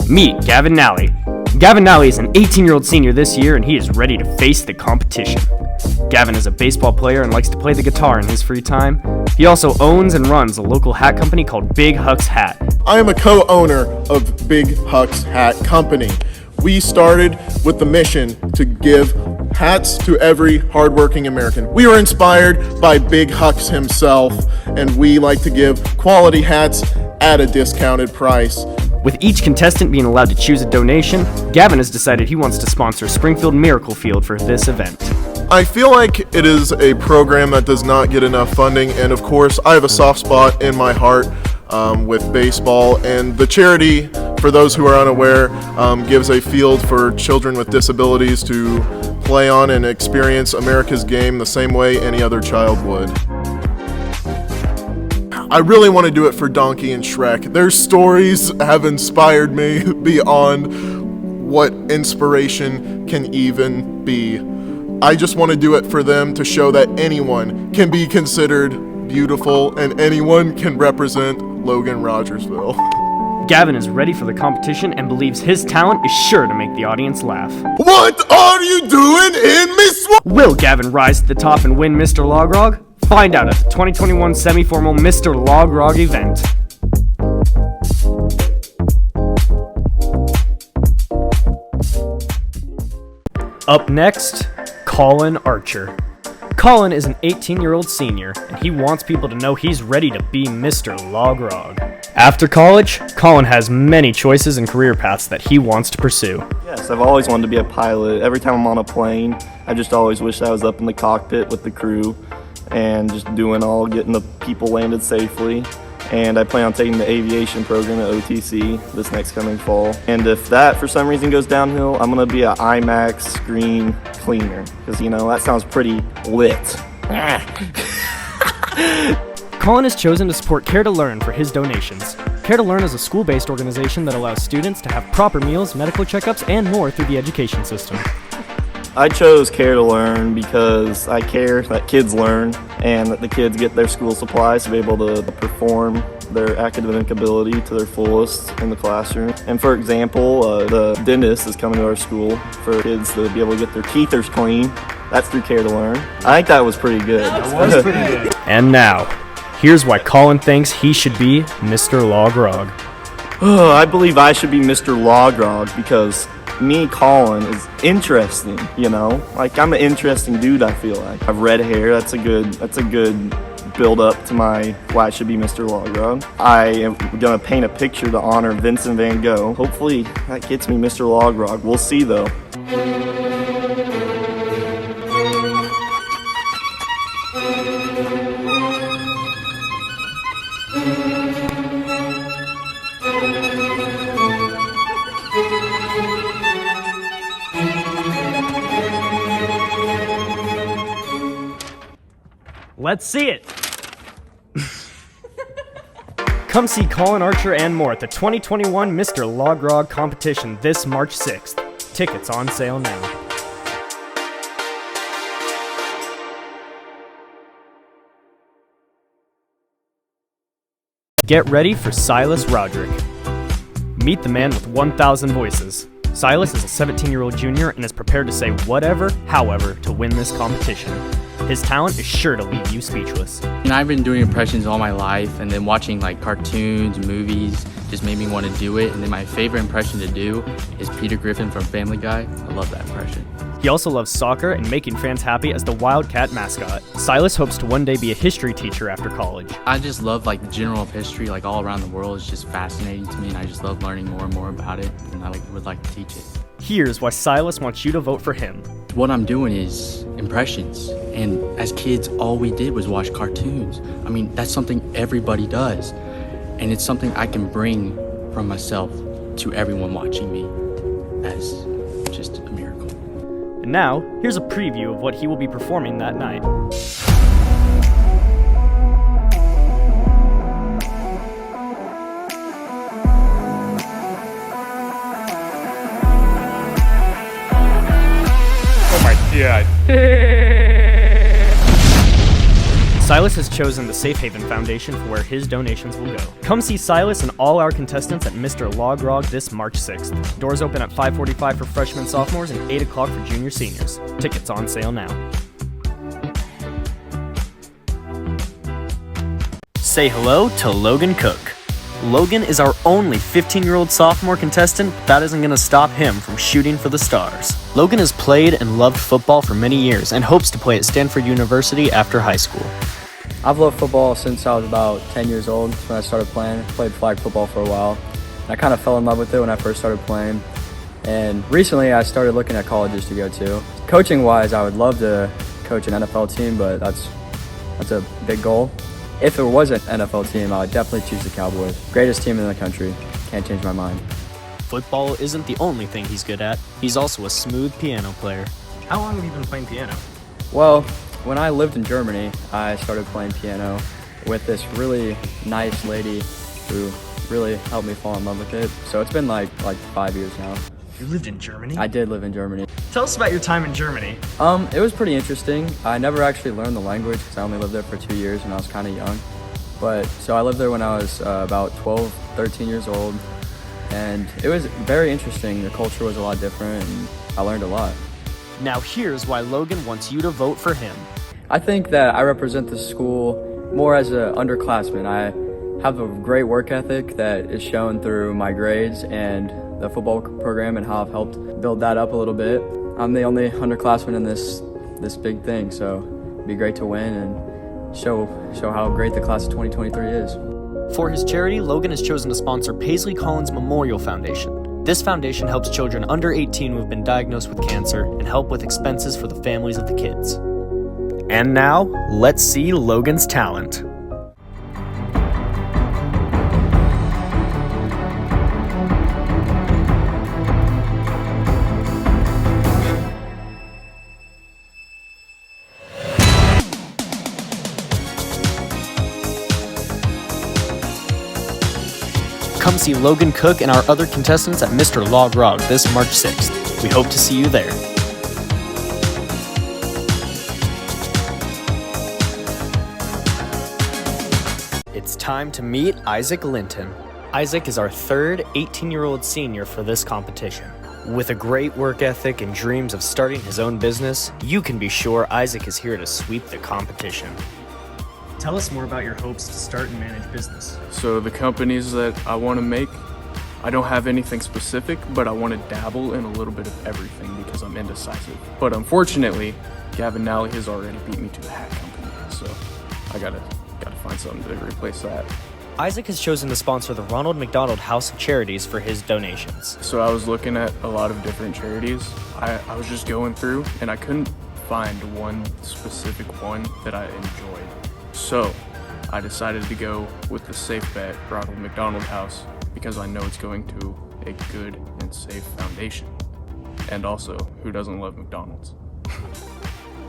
Meet Gavin Nally. Gavin Nally is an 18-year-old senior this year, and he is ready to face the competition. Gavin is a baseball player and likes to play the guitar in his free time. He also owns and runs a local hat company called Big Huck's Hat. I am a co-owner of Big Huck's Hat Company. We started with the mission to give hats to every hardworking American. We were inspired by Big Huck's himself, and we like to give quality hats at a discounted price. With each contestant being allowed to choose a donation, Gavin has decided he wants to sponsor Springfield Miracle Field for this event. I feel like it is a program that does not get enough funding, and of course, I have a soft spot in my heart with baseball, and the charity, for those who are unaware, gives a field for children with disabilities to play on and experience America's game the same way any other child would. I really want to do it for Donkey and Shrek. Their stories have inspired me beyond what inspiration can even be. I just want to do it for them to show that anyone can be considered beautiful and anyone can represent Logan Rogersville. Gavin is ready for the competition and believes his talent is sure to make the audience laugh. What are you doing in Miss? Will Gavin rise to the top and win Mr. Log-Rog? Find out at the 2021 semi-formal Mr. Log-Rog event. Up next, Colin Archer. Colin is an 18-year-old senior, and he wants people to know he's ready to be Mr. Log-Rog. After college, Colin has many choices and career paths that he wants to pursue. Yes, I've always wanted to be a pilot. Every time I'm on a plane, I just always wish I was up in the cockpit with the crew and just getting the people landed safely. And I plan on taking the aviation program at OTC this next coming fall. And if that for some reason goes downhill, I'm gonna be an IMAX screen cleaner, because that sounds pretty lit. Colin has chosen to support Care to Learn for his donations. Care to Learn is a school-based organization that allows students to have proper meals, medical checkups, and more through the education system. I chose Care to Learn because I care that kids learn and that the kids get their school supplies to be able to perform their academic ability to their fullest in the classroom. And for example, the dentist is coming to our school for kids to be able to get their teethers clean. That's through Care to Learn. I think that was pretty good. That was pretty good. And now, here's why Colin thinks he should be Mr. Log-Rog. I believe I should be Mr. Log-Rog because me, Colin, is interesting, Like, I'm an interesting dude, I feel like. I have red hair, that's a good build up to why I should be Mr. Log-Rog. I am gonna paint a picture to honor Vincent van Gogh. Hopefully that gets me Mr. Log-Rog. We'll see though. Let's see it! Come see Colin Archer and more at the 2021 Mr. Log-Rog competition this March 6th. Tickets on sale now. Get ready for Silas Roderick. Meet the man with 1,000 voices. Silas is a 17-year-old junior and is prepared to say whatever, however, to win this competition. His talent is sure to leave you speechless. I've been doing impressions all my life, and then watching cartoons, movies, just made me want to do it. And then my favorite impression to do is Peter Griffin from Family Guy. I love that impression. He also loves soccer and making fans happy as the Wildcat mascot. Silas hopes to one day be a history teacher after college. I just love the general of history, all around the world. It's just fascinating to me, and I just love learning more and more about it, and I would like to teach it. Here's why Silas wants you to vote for him. What I'm doing is impressions, and as kids, all we did was watch cartoons. That's something everybody does, and it's something I can bring from myself to everyone watching me as just a miracle. And now, here's a preview of what he will be performing that night. Oh my god. Silas has chosen the Safe Haven Foundation for where his donations will go. Come see Silas and all our contestants at Mr. Log-Rog this March 6th. Doors open at 5:45 for freshmen and sophomores and 8 o'clock for junior seniors. Tickets on sale now. Say hello to Logan Cook. Logan is our only 15-year-old sophomore contestant, but that isn't going to stop him from shooting for the stars. Logan has played and loved football for many years and hopes to play at Stanford University after high school. I've loved football since I was about 10 years old when I started playing. I played flag football for a while. I kind of fell in love with it when I first started playing. And recently I started looking at colleges to go to. Coaching-wise, I would love to coach an NFL team, but that's a big goal. If it was an NFL team, I would definitely choose the Cowboys. Greatest team in the country. Can't change my mind. Football isn't the only thing he's good at. He's also a smooth piano player. How long have you been playing piano? Well, when I lived in Germany, I started playing piano with this really nice lady who really helped me fall in love with it. So it's been like 5 years now. You lived in Germany? I did live in Germany. Tell us about your time in Germany. It was pretty interesting. I never actually learned the language because I only lived there for 2 years and I was kind of young. So I lived there when I was about 12, 13 years old. And it was very interesting. The culture was a lot different and I learned a lot. Now here's why Logan wants you to vote for him. I think that I represent the school more as an underclassman. I have a great work ethic that is shown through my grades and the football program and how I've helped build that up a little bit. I'm the only underclassman in this big thing, so it'd be great to win and show how great the class of 2023 is. For his charity, Logan has chosen to sponsor Paisley Collins Memorial Foundation. This foundation helps children under 18 who have been diagnosed with cancer and help with expenses for the families of the kids. And now, let's see Logan's talent. Come see Logan Cook and our other contestants at Mr. Log-Rog this March 6th. We hope to see you there. It's time to meet Isaac Linton. Isaac is our third 18-year-old senior for this competition. With a great work ethic and dreams of starting his own business, you can be sure Isaac is here to sweep the competition. Tell us more about your hopes to start and manage business. So the companies that I want to make, I don't have anything specific, but I want to dabble in a little bit of everything because I'm indecisive. But unfortunately, Gavin Nally has already beat me to the hat company, so I gotta find something to replace that. Isaac has chosen to sponsor the Ronald McDonald House of Charities for his donations. So I was looking at a lot of different charities. I was just going through and I couldn't find one specific one that I enjoyed. So I decided to go with the safe bet, Ronald McDonald House, because I know it's going to a good and safe foundation. And also, who doesn't love McDonald's?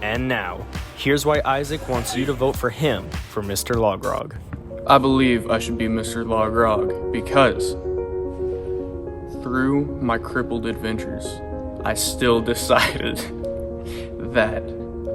And now, here's why Isaac wants you to vote for him for Mr. Log-Rog. I believe I should be Mr. Log-Rog because through my crippled adventures, I still decided that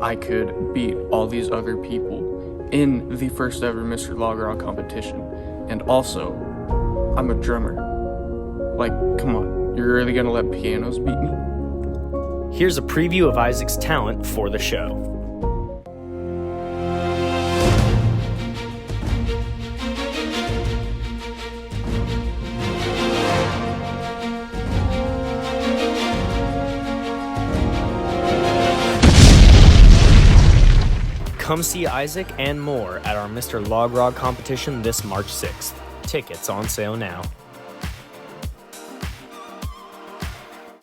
I could beat all these other people in the first ever Mr. Log-Rog competition. And also, I'm a drummer. Like, come on, you're really gonna let pianos beat me? Here's a preview of Isaac's talent for the show. Come see Isaac and more at our Mr. Log-Rog competition this March 6th. Tickets on sale now.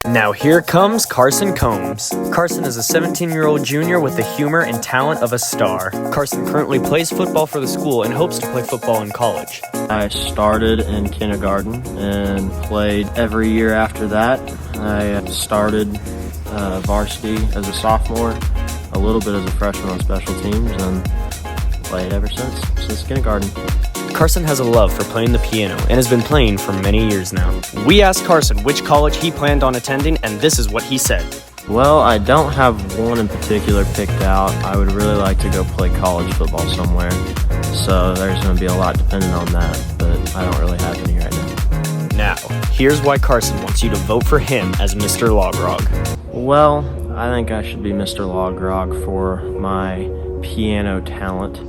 Now here comes Carson Combs. Carson is a 17-year-old junior with the humor and talent of a star. Carson currently plays football for the school and hopes to play football in college. I started in kindergarten and played every year after that. I started varsity as a sophomore, a little bit as a freshman on special teams, and played ever since kindergarten. Carson has a love for playing the piano and has been playing for many years now. We asked Carson which college he planned on attending, and this is what he said. Well, I don't have one in particular picked out. I would really like to go play college football somewhere. So there's going to be a lot dependent on that, but I don't really have any right now. Now, here's why Carson wants you to vote for him as Mr. Log-Rog. Well, I think I should be Mr. Log-Rog for my piano talent.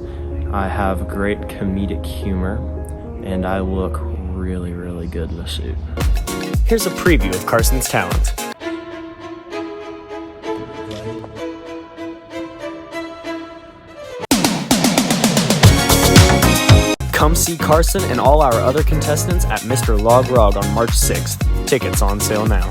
I have great comedic humor, and I look really, really good in a suit. Here's a preview of Carson's talent. Come see Carson and all our other contestants at Mr. Log-Rog on March 6th. Tickets on sale now.